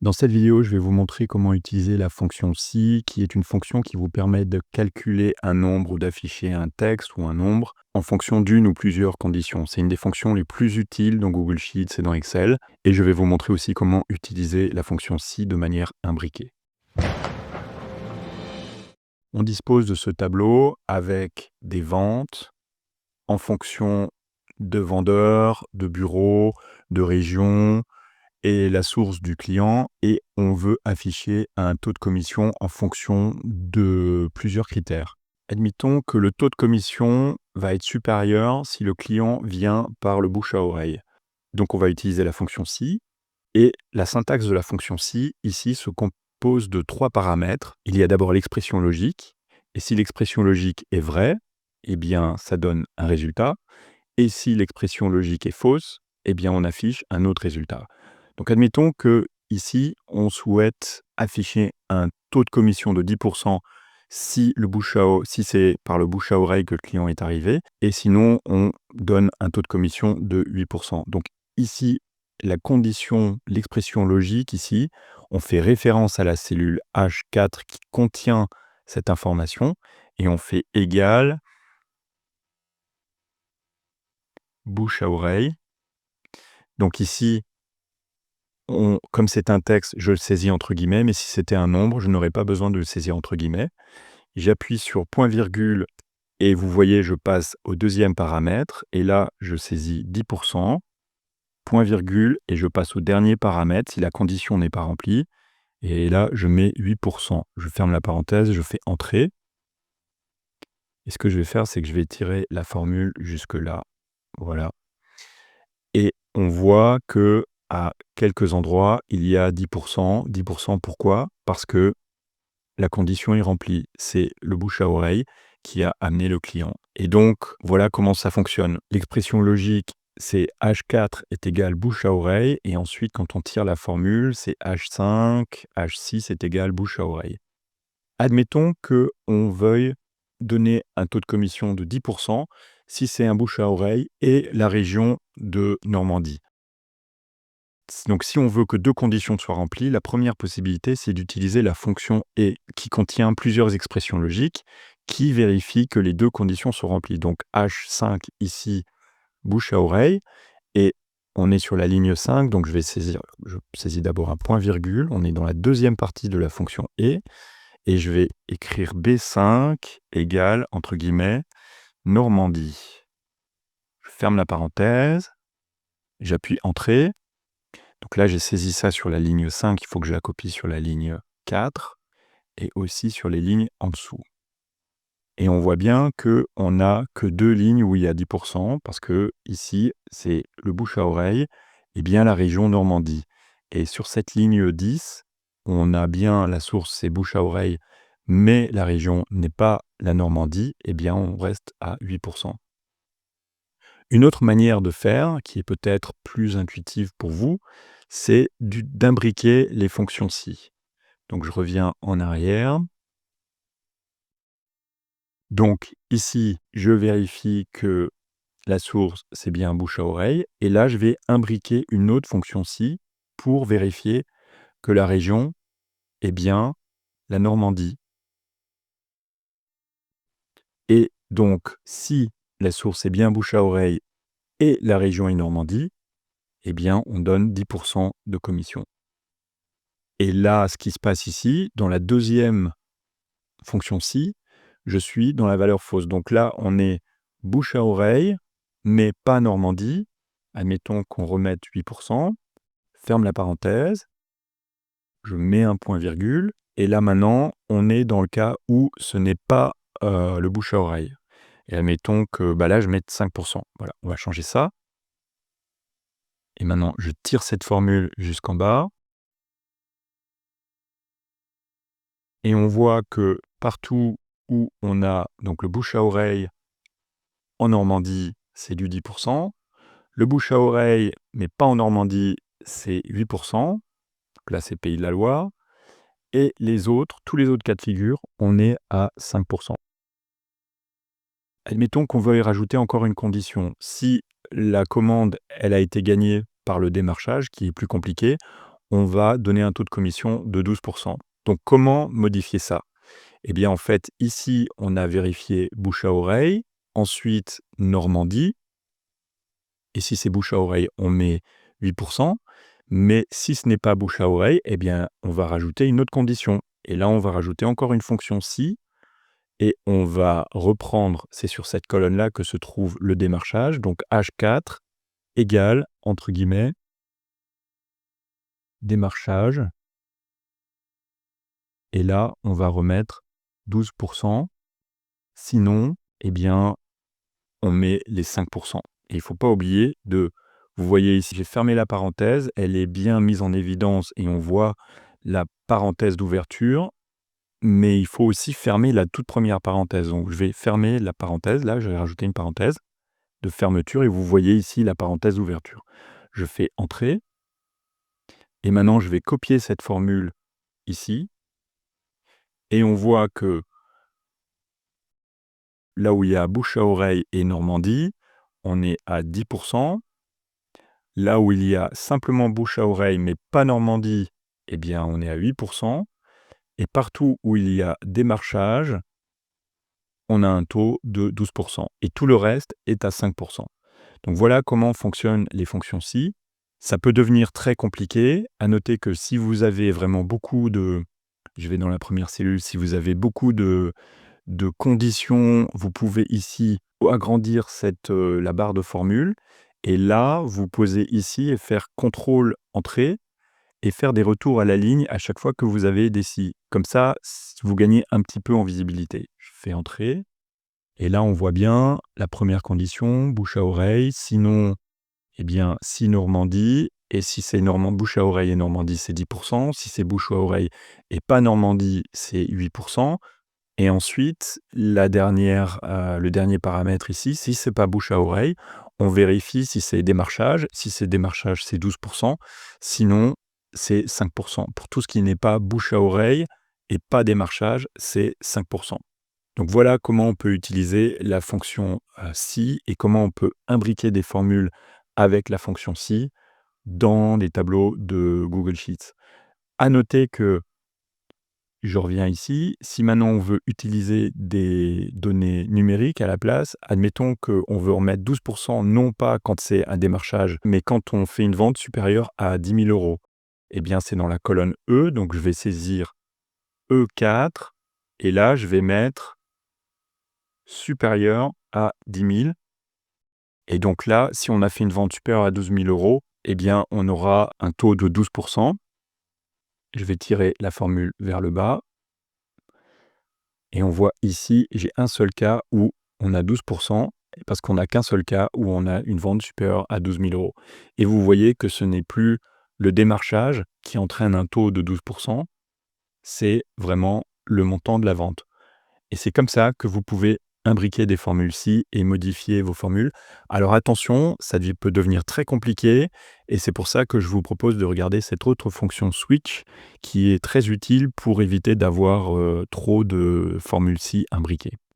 Dans cette vidéo, je vais vous montrer comment utiliser la fonction si, qui est une fonction qui vous permet de calculer un nombre ou d'afficher un texte ou un nombre en fonction d'une ou plusieurs conditions. C'est une des fonctions les plus utiles dans Google Sheets et dans Excel. Et je vais vous montrer aussi comment utiliser la fonction si de manière imbriquée. On dispose de ce tableau avec des ventes en fonction de vendeurs, de bureaux, de régions, et la source du client, et on veut afficher un taux de commission en fonction de plusieurs critères. Admettons que le taux de commission va être supérieur si le client vient par le bouche à oreille. Donc on va utiliser la fonction si, et la syntaxe de la fonction si, ici, se compose de 3 paramètres. Il y a d'abord l'expression logique, et si l'expression logique est vraie, eh bien ça donne un résultat, et si l'expression logique est fausse, eh bien on affiche un autre résultat. Donc admettons que ici on souhaite afficher un taux de commission de 10% si c'est par le bouche à oreille que le client est arrivé, et sinon on donne un taux de commission de 8%. Donc ici, la condition, l'expression logique ici, on fait référence à la cellule H4 qui contient cette information, et on fait égal bouche à oreille. Donc ici, comme c'est un texte, je le saisis entre guillemets, mais si c'était un nombre, je n'aurais pas besoin de le saisir entre guillemets. J'appuie sur point virgule et vous voyez, je passe au deuxième paramètre, et là, je saisis 10%, point virgule, et je passe au dernier paramètre si la condition n'est pas remplie, et là, je mets 8%. Je ferme la parenthèse, je fais entrer. Et ce que je vais faire, c'est que je vais tirer la formule jusque là. Voilà. Et on voit que à quelques endroits, il y a 10%. 10% pourquoi? Parce que la condition est remplie. C'est le bouche à oreille qui a amené le client. Et donc, voilà comment ça fonctionne. L'expression logique, c'est H4 est égal bouche à oreille. Et ensuite, quand on tire la formule, c'est H5, H6 est égal bouche à oreille. Admettons qu'on veuille donner un taux de commission de 10% si c'est un bouche à oreille et la région de Normandie. Donc si on veut que 2 conditions soient remplies, la première possibilité, c'est d'utiliser la fonction et qui contient plusieurs expressions logiques qui vérifient que les 2 conditions sont remplies. Donc H5 ici, bouche à oreille, et on est sur la ligne 5, donc je saisis d'abord un point virgule, on est dans la deuxième partie de la fonction et je vais écrire B5 égale, entre guillemets, Normandie. Je ferme la parenthèse, j'appuie Entrée. Donc là, j'ai saisi ça sur la ligne 5, il faut que je la copie sur la ligne 4 et aussi sur les lignes en dessous. Et on voit bien qu'on n'a que 2 lignes où il y a 10%, parce que ici, c'est le bouche à oreille et bien la région Normandie. Et sur cette ligne 10, on a bien la source, c'est bouche à oreille, mais la région n'est pas la Normandie, et bien on reste à 8%. Une autre manière de faire, qui est peut-être plus intuitive pour vous, c'est d'imbriquer les fonctions si. Donc je reviens en arrière. Donc ici, je vérifie que la source, c'est bien bouche à oreille. Et là, je vais imbriquer une autre fonction si pour vérifier que la région est bien la Normandie. Et donc, si la source est bien bouche à oreille et la région est Normandie, eh bien, on donne 10% de commission. Et là, ce qui se passe ici, dans la deuxième fonction si, je suis dans la valeur fausse. Donc là, on est bouche à oreille, mais pas Normandie. Admettons qu'on remette 8%, ferme la parenthèse, je mets un point virgule, et là maintenant, on est dans le cas où ce n'est pas le bouche à oreille. Et admettons que là, je mette 5%. Voilà, on va changer ça. Et maintenant, je tire cette formule jusqu'en bas. Et on voit que partout où on a donc le bouche à oreille en Normandie, c'est du 10%. Le bouche à oreille, mais pas en Normandie, c'est 8%. Donc là, c'est Pays de la Loire. Et les autres, tous les autres cas de figure, on est à 5%. Admettons qu'on veuille rajouter encore une condition. Si la commande, elle a été gagnée par le démarchage, qui est plus compliqué, on va donner un taux de commission de 12 %. Donc comment modifier ça? Eh bien, en fait, ici, on a vérifié bouche à oreille, ensuite Normandie et si c'est bouche à oreille, on met 8 %. Mais si ce n'est pas bouche à oreille, eh bien, on va rajouter une autre condition et là, on va rajouter encore une fonction si et on va reprendre, c'est sur cette colonne-là que se trouve le démarchage, donc H4 égale, entre guillemets, démarchage et là, on va remettre 12 %. Sinon, eh bien, on met les 5 % et il ne faut pas oublier de vous voyez ici, j'ai fermé la parenthèse, elle est bien mise en évidence et on voit la parenthèse d'ouverture, mais il faut aussi fermer la toute première parenthèse. Donc je vais fermer la parenthèse, là, je vais rajouter une parenthèse de fermeture et vous voyez ici la parenthèse d'ouverture. Je fais entrer et maintenant je vais copier cette formule ici et on voit que là où il y a bouche à oreille et Normandie, on est à 10 %. Là où il y a simplement bouche à oreille, mais pas Normandie, eh bien, on est à 8 % et partout où il y a démarchage, on a un taux de 12 % et tout le reste est à 5 %. Donc voilà comment fonctionnent les fonctions si. Ça peut devenir très compliqué. À noter que si vous avez vraiment beaucoup de je vais dans la première cellule, si vous avez beaucoup de conditions, vous pouvez ici agrandir la barre de formule et là, vous posez ici et faire contrôle entrée et faire des retours à la ligne à chaque fois que vous avez des si. Comme ça, vous gagnez un petit peu en visibilité. Je fais entrer et là, on voit bien la première condition, bouche à oreille. Sinon, eh bien, si Normandie et si c'est bouche à oreille et Normandie, c'est 10 %. Si c'est bouche à oreille et pas Normandie, c'est 8 % et ensuite, le dernier paramètre ici, si c'est pas bouche à oreille, on vérifie si c'est démarchage. Si c'est démarchage, c'est 12 %. Sinon, c'est 5 %. Pour tout ce qui n'est pas bouche à oreille et pas démarchage, c'est 5 %. Donc voilà comment on peut utiliser la fonction si et comment on peut imbriquer des formules avec la fonction si dans des tableaux de Google Sheets. À noter que je reviens ici. Si maintenant on veut utiliser des données numériques à la place, admettons qu'on veut remettre 12 % non pas quand c'est un démarchage, mais quand on fait une vente supérieure à 10 000 €. Eh bien, c'est dans la colonne E, donc je vais saisir E4 et là, je vais mettre supérieur à 10 000. Et donc là, si on a fait une vente supérieure à 12 000 €, eh bien, on aura un taux de 12 %. Je vais tirer la formule vers le bas. Et on voit ici, j'ai un seul cas où on a 12 % parce qu'on n'a qu'un seul cas où on a une vente supérieure à 12 000 €. Et vous voyez que ce n'est plus le démarchage qui entraîne un taux de 12 %, c'est vraiment le montant de la vente. Et c'est comme ça que vous pouvez imbriquer des formules si et modifier vos formules. Alors attention, ça peut devenir très compliqué et c'est pour ça que je vous propose de regarder cette autre fonction switch qui est très utile pour éviter d'avoir trop de formules si imbriquées.